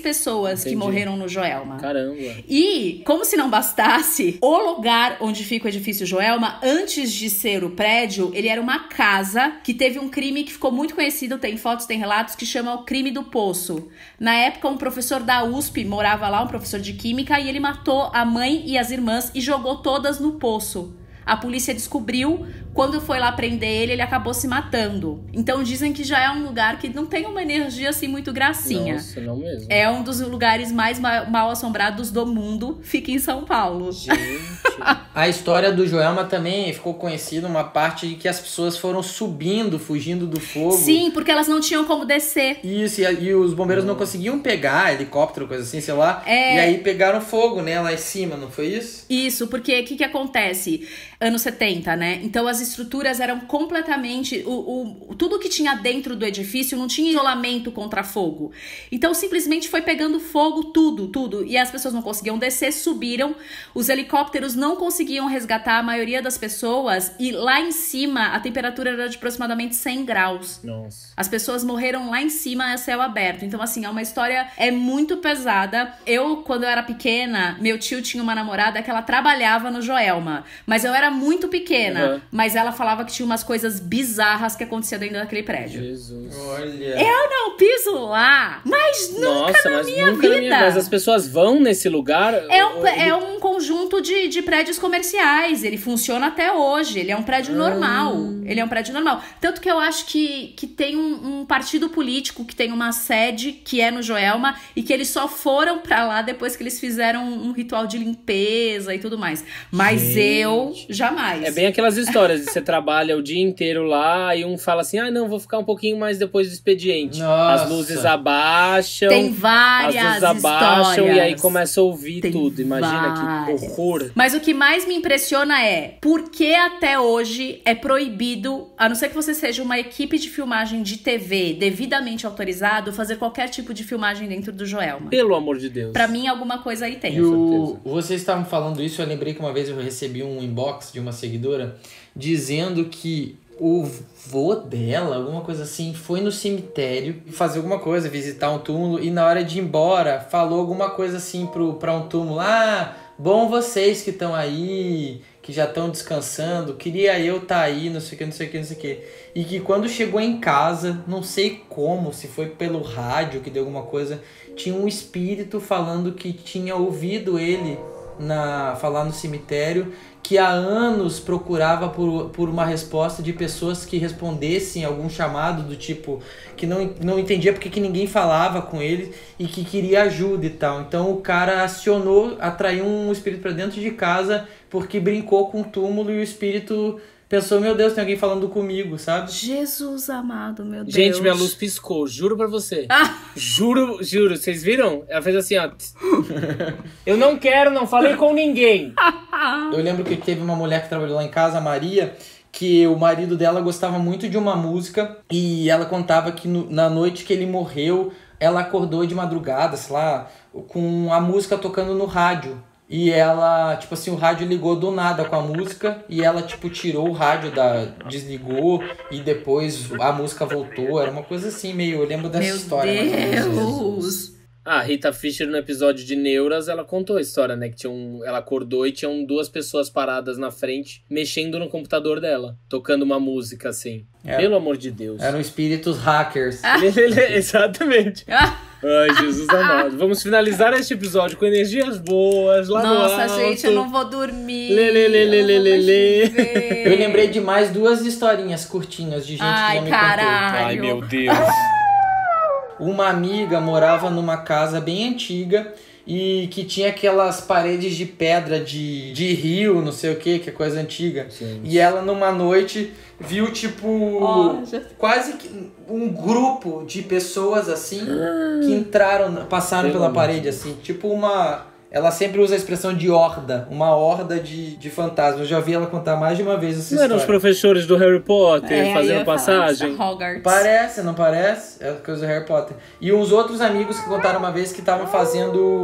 pessoas que morreram no Joelma. Caramba. E, como se não bastasse, o lugar onde fica o edifício Joelma, antes de ser o prédio, ele era uma casa que teve um crime que ficou muito conhecido, tem fotos, tem relatos, que chama o crime do poço. Na época, um professor da USP morava lá, um professor de química, e ele matou a mãe e as irmãs e jogou todas no poço. A polícia descobriu, quando foi lá prender ele acabou se matando. Então dizem que já é um lugar que não tem uma energia assim muito gracinha. Nossa, não mesmo. É um dos lugares mais mal assombrados do mundo, fica em São Paulo. Gente. A história do Joelma também ficou conhecida, uma parte de que as pessoas foram subindo, fugindo do fogo. Sim, porque elas não tinham como descer. Isso, e os bombeiros não conseguiam pegar helicóptero, coisa assim, sei lá. E aí pegaram fogo, né, lá em cima, não foi isso? Isso, porque o que acontece? Anos 70, né? Então as as estruturas eram completamente... tudo que tinha dentro do edifício não tinha isolamento contra fogo. Então, simplesmente foi pegando fogo tudo. E as pessoas não conseguiam descer, subiram. Os helicópteros não conseguiam resgatar a maioria das pessoas. E lá em cima, a temperatura era de aproximadamente 100 graus. Nossa. As pessoas morreram lá em cima, a céu aberto. Então, assim, é uma história muito pesada. Quando eu era pequena, meu tio tinha uma namorada que ela trabalhava no Joelma. Mas eu era muito pequena. Uhum. Mas ela falava que tinha umas coisas bizarras que aconteciam dentro daquele prédio. Jesus. Olha. Eu não piso lá, mas nunca na minha vida. Mas as pessoas vão nesse lugar? É um conjunto de prédios comerciais. Ele funciona até hoje. Ele é um prédio normal. Ele é um prédio normal. Tanto que eu acho que tem um partido político que tem uma sede que é no Joelma e que eles só foram pra lá depois que eles fizeram um ritual de limpeza e tudo mais. Mas eu jamais. É bem aquelas histórias de você trabalha o dia inteiro lá e um fala assim, não, vou ficar um pouquinho mais depois do expediente. Nossa. As luzes abaixam. Tem várias as luzes abaixam histórias. e aí começa a ouvir tudo. Imagina que horror. Mas o que mais me impressiona é por que até hoje é proibido, a não ser que você seja uma equipe de filmagem de TV devidamente autorizado, fazer qualquer tipo de filmagem dentro do Joelma. Pelo amor de Deus. Pra mim, alguma coisa aí tem. Vocês estavam falando isso, eu lembrei que uma vez eu recebi um inbox de uma seguidora dizendo que o vô dela, alguma coisa assim, foi no cemitério fazer alguma coisa, visitar um túmulo, e na hora de ir embora, falou alguma coisa assim pra um túmulo. Bom vocês que estão aí, que já estão descansando, queria eu estar aí, não sei o que. E que quando chegou em casa, não sei como, se foi pelo rádio que deu alguma coisa, tinha um espírito falando que tinha ouvido ele falar no cemitério, que há anos procurava por uma resposta de pessoas que respondessem algum chamado do tipo, que não entendia porque que ninguém falava com ele e que queria ajuda e tal. Então o cara atraiu um espírito para dentro de casa porque brincou com o túmulo e o espírito pensou, meu Deus, tem alguém falando comigo, sabe? Jesus amado, meu Deus. Gente, minha luz piscou, juro pra você. Juro, vocês viram? Ela fez assim, ó. Eu não quero, não falei com ninguém. Eu lembro que teve uma mulher que trabalhou lá em casa, a Maria, que o marido dela gostava muito de uma música e ela contava que na noite que ele morreu, ela acordou de madrugada, sei lá, com a música tocando no rádio. E ela, tipo assim, o rádio ligou do nada com a música e ela, tipo, tirou o rádio, desligou e depois a música voltou. Era uma coisa assim, meio... Eu lembro dessa história. Meu Deus! A Rita Fischer, no episódio de Neuras, ela contou a história, né? Que ela acordou e tinham 2 pessoas paradas na frente, mexendo no computador dela, tocando uma música, assim. Pelo amor de Deus. Eram espíritos hackers. Exatamente. Ai, Jesus amado. Vamos finalizar este episódio com energias boas lá no alto. Nossa, gente, eu não vou dormir. Eu lembrei de mais 2 historinhas curtinhas de gente que não me contou. Ai, meu Deus. Uma amiga morava numa casa bem antiga e que tinha aquelas paredes de pedra de rio, não sei o que é coisa antiga. Sim. E ela numa noite viu tipo quase que um grupo de pessoas assim que passaram pela parede assim, tipo uma... Ela sempre usa a expressão de horda, uma horda de fantasmas. Eu já vi ela contar mais de uma vez essa história. Não eram os professores do Harry Potter fazendo passagem? Parece, não parece? É coisa do Harry Potter. E uns outros amigos que contaram uma vez que estavam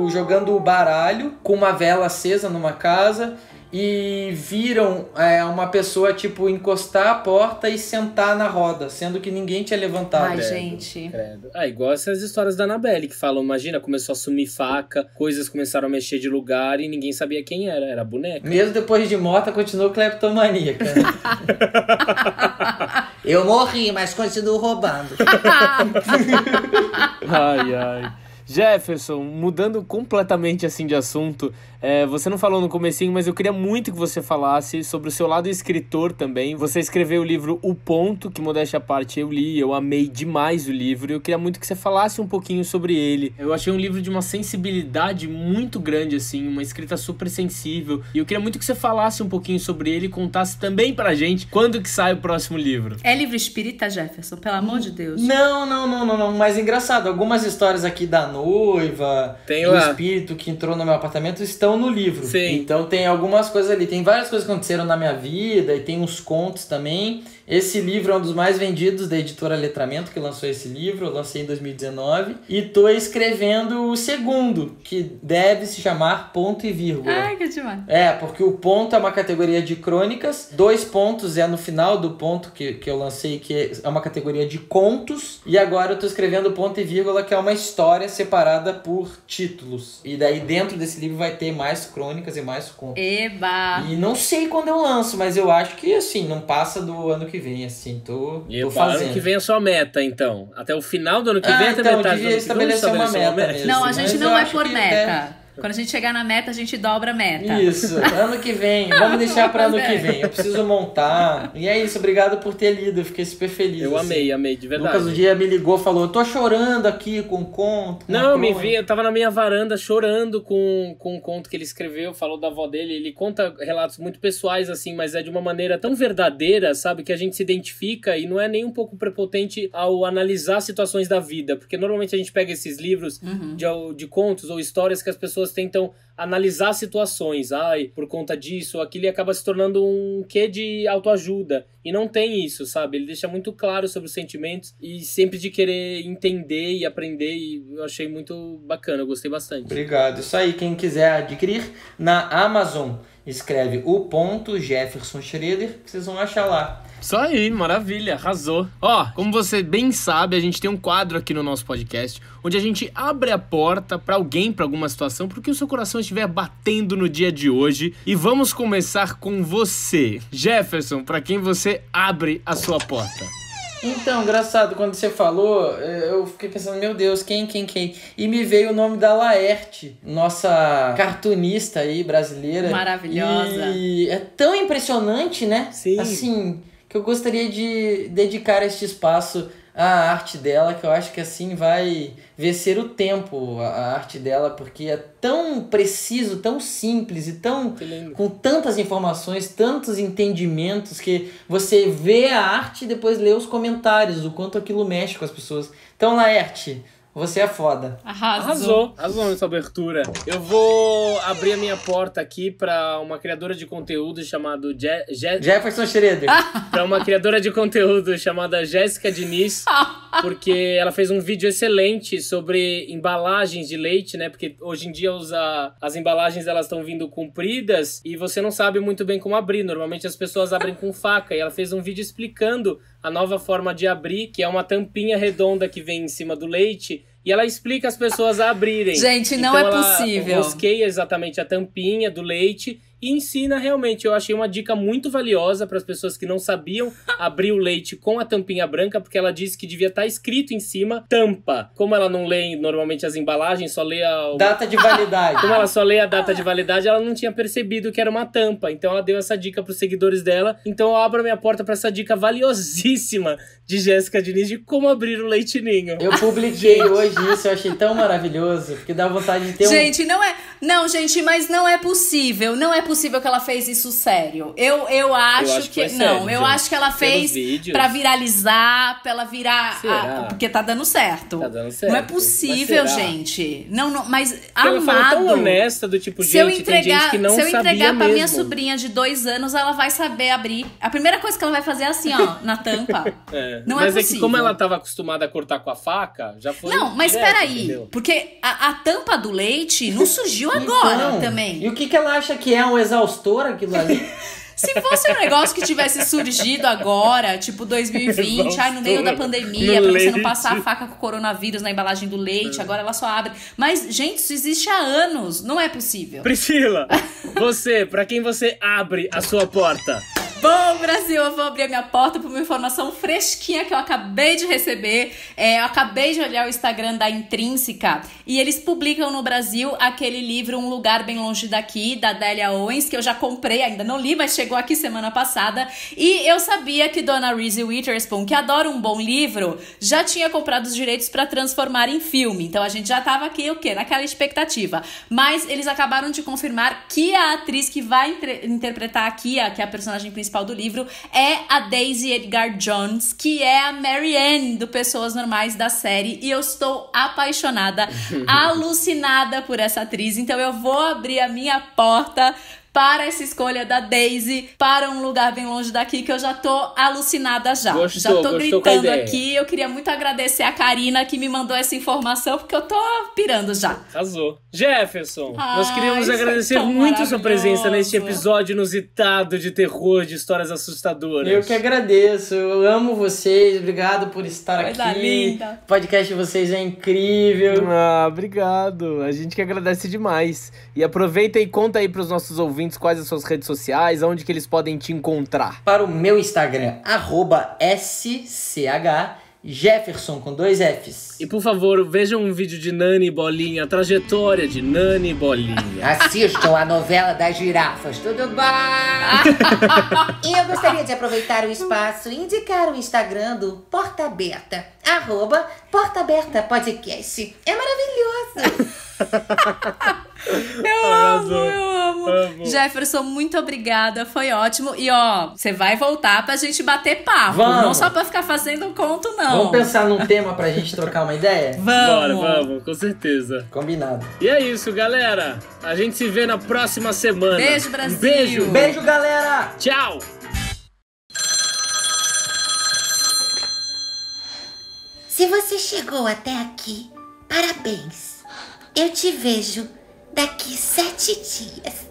jogando baralho com uma vela acesa numa casa e viram uma pessoa, tipo, encostar a porta e sentar na roda, sendo que ninguém tinha levantado. Ai, gente. Credo. Igual essas histórias da Annabelle, que falam, imagina, começou a sumir faca, coisas começaram a mexer de lugar e ninguém sabia quem era a boneca. Mesmo depois de morta, continuou cleptomaníaca. Eu morri, mas continuo roubando. Ai. Jefferson, mudando completamente assim de assunto, você não falou no comecinho, mas eu queria muito que você falasse sobre o seu lado escritor também. Você escreveu o livro O Ponto, que modéstia à parte eu li, eu amei demais o livro, e eu queria muito que você falasse um pouquinho sobre ele. Eu achei um livro de uma sensibilidade muito grande, assim, uma escrita super sensível, e eu queria muito que você falasse um pouquinho sobre ele e contasse também pra gente quando que sai o próximo livro. É livro espírita, Jefferson? Pelo amor de Deus. Não, mas engraçado, algumas histórias aqui da noiva, Tem o lá. espírito que entrou no meu apartamento estão no livro. Sim. Então tem algumas coisas ali. Tem várias coisas que aconteceram na minha vida e tem uns contos também. Esse livro é um dos mais vendidos da editora Letramento, que lançou esse livro. Eu lancei em 2019. E tô escrevendo o segundo, que deve se chamar Ponto e Vírgula. Ai, que demais. Porque o ponto é uma categoria de crônicas, 2 pontos é no final do ponto que eu lancei, que é uma categoria de contos, e agora eu tô escrevendo ponto e vírgula, que é uma história separada por títulos. E daí dentro desse livro vai ter mais crônicas e mais contos. Eba! E não sei quando eu lanço, mas eu acho que, assim, não passa do ano que vem, assim, tô fazendo. Ano que vem é a sua meta, então. Até o final do ano que vem, até então, metade do devia ano que vem, estabelecer uma meta mesmo. Não, a Mas gente eu não é acho por que meta. Quando a gente chegar na meta, a gente dobra a meta. Isso, ano que vem. Vamos deixar para ano que vem. Eu preciso montar. E é isso, obrigado por ter lido. Eu fiquei super feliz. Eu assim. amei, de verdade. Lucas um dia me ligou, falou, eu tô chorando aqui com o conto. Não, eu me vi, eu tava na minha varanda chorando com um conto que ele escreveu, falou da avó dele. Ele conta relatos muito pessoais, assim, mas é de uma maneira tão verdadeira, sabe, que a gente se identifica e não é nem um pouco prepotente ao analisar situações da vida. Porque normalmente a gente pega esses livros de contos ou histórias que as pessoas tentam analisar situações, por conta disso, aquilo, e acaba se tornando um quê de autoajuda. E não tem isso, sabe? Ele deixa muito claro sobre os sentimentos e sempre de querer entender e aprender, e eu achei muito bacana, eu gostei bastante. Obrigado. Isso aí, quem quiser adquirir, na Amazon, escreve o ponto Jefferson Schroeder, que vocês vão achar lá. Isso aí, maravilha, arrasou. Como você bem sabe, a gente tem um quadro aqui no nosso podcast, onde a gente abre a porta pra alguém, pra alguma situação, porque o seu coração estiver batendo no dia de hoje. E vamos começar com você, Jefferson, pra quem você abre a sua porta. Então, engraçado, quando você falou, eu fiquei pensando, meu Deus, quem? E me veio o nome da Laerte, nossa cartunista aí, brasileira. Maravilhosa. E é tão impressionante, né? Sim. Assim, que eu gostaria de dedicar este espaço à arte dela, que eu acho que assim vai vencer o tempo, a arte dela, porque é tão preciso, tão simples e tão com tantas informações, tantos entendimentos, que você vê a arte e depois lê os comentários, o quanto aquilo mexe com as pessoas. Então, Laerte, você é foda. Arrasou nessa abertura. Eu vou abrir a minha porta aqui pra uma criadora de conteúdo chamada Jefferson Schroeder. Pra uma criadora de conteúdo chamada Jéssica Diniz, porque ela fez um vídeo excelente sobre embalagens de leite, né? Porque hoje em dia as embalagens, elas estão vindo compridas e você não sabe muito bem como abrir. Normalmente as pessoas abrem com faca, e ela fez um vídeo explicando a nova forma de abrir, que é uma tampinha redonda que vem em cima do leite, e ela explica as pessoas a abrirem. Gente, não então é possível. Ela rosqueia exatamente a tampinha do leite e ensina realmente. Eu achei uma dica muito valiosa para as pessoas que não sabiam abrir o leite com a tampinha branca, porque ela disse que devia estar escrito em cima tampa. Como ela não lê normalmente as embalagens, só lê data de validade. Como ela só lê a data de validade, ela não tinha percebido que era uma tampa. Então ela deu essa dica para os seguidores dela. Então eu abro a minha porta para essa dica valiosíssima de Jéssica Diniz de como abrir o leite ninho. Eu publiquei hoje isso, eu achei tão maravilhoso, porque dá vontade de ter Não, gente, mas não é possível. Não é possível que ela fez isso sério. Eu acho que não, sério, eu acho que ela fez pra viralizar, pra ela virar porque tá dando certo. Tá dando certo. Não é possível, gente. Não, mas porque amado. Ela falou tão honesta, do tipo, tem gente que não sabia mesmo. Se eu entregar pra minha sobrinha de 2 anos, ela vai saber abrir. A primeira coisa que ela vai fazer é assim, ó, na tampa. Não mas é possível. Que como ela tava acostumada a cortar com a faca, já foi. Não, mas direto, peraí, entendeu? porque a tampa do leite não surgiu agora também. E o que ela acha que é um exaustor aquilo ali? Se fosse um negócio que tivesse surgido agora, tipo 2020, no meio da pandemia, pra você não passar a faca com o coronavírus na embalagem do leite, agora ela só abre. Mas, gente, isso existe há anos, não é possível. Priscila, pra quem você abre a sua porta? Bom, Brasil, eu vou abrir a minha porta para uma informação fresquinha que eu acabei de receber. Eu acabei de olhar o Instagram da Intrínseca e eles publicam no Brasil aquele livro Um Lugar Bem Longe Daqui, da Delia Owens, que eu já comprei, ainda não li, mas chegou aqui semana passada. E eu sabia que Dona Reese Witherspoon, que adora um bom livro, já tinha comprado os direitos para transformar em filme. Então a gente já tava aqui, naquela expectativa. Mas eles acabaram de confirmar que a atriz que vai interpretar a Kia, que é a personagem principal principal do livro é a Daisy Edgar Jones, que é a Mary Ann do Pessoas Normais da série, e eu estou apaixonada, alucinada por essa atriz, então eu vou abrir a minha porta para essa escolha da Daisy, para um lugar bem longe daqui, que eu já tô alucinada já. Já tô gritando aqui. Eu queria muito agradecer a Karina que me mandou essa informação, porque eu tô pirando já. Arrasou. Jefferson, nós queríamos agradecer muito a sua presença neste episódio inusitado de terror, de histórias assustadoras. Eu que agradeço, eu amo vocês, obrigado por estar Coisa aqui. linda. O podcast de vocês é incrível. Obrigado. A gente que agradece demais. E aproveita e conta aí pros nossos ouvintes quais as suas redes sociais, onde que eles podem te encontrar. Para o meu Instagram, @SCHJefferson com 2 Fs. E por favor, vejam um vídeo de Nani Bolinha, a trajetória de Nani Bolinha. Assistam a novela das girafas, tudo bom? E eu gostaria de aproveitar o espaço e indicar o Instagram do Porta Aberta, @Porta Aberta Podcast. É maravilhoso! Eu amo. Jefferson, muito obrigada, foi ótimo. E ó, você vai voltar pra gente bater papo. Vamos. Não só pra ficar fazendo conto, não. Vamos pensar num tema pra gente trocar uma ideia? Vamos, com certeza. Combinado. E é isso, galera. A gente se vê na próxima semana. Beijo, Brasil. Beijo. Beijo, galera. Tchau. Se você chegou até aqui, parabéns. Eu te vejo daqui 7 dias.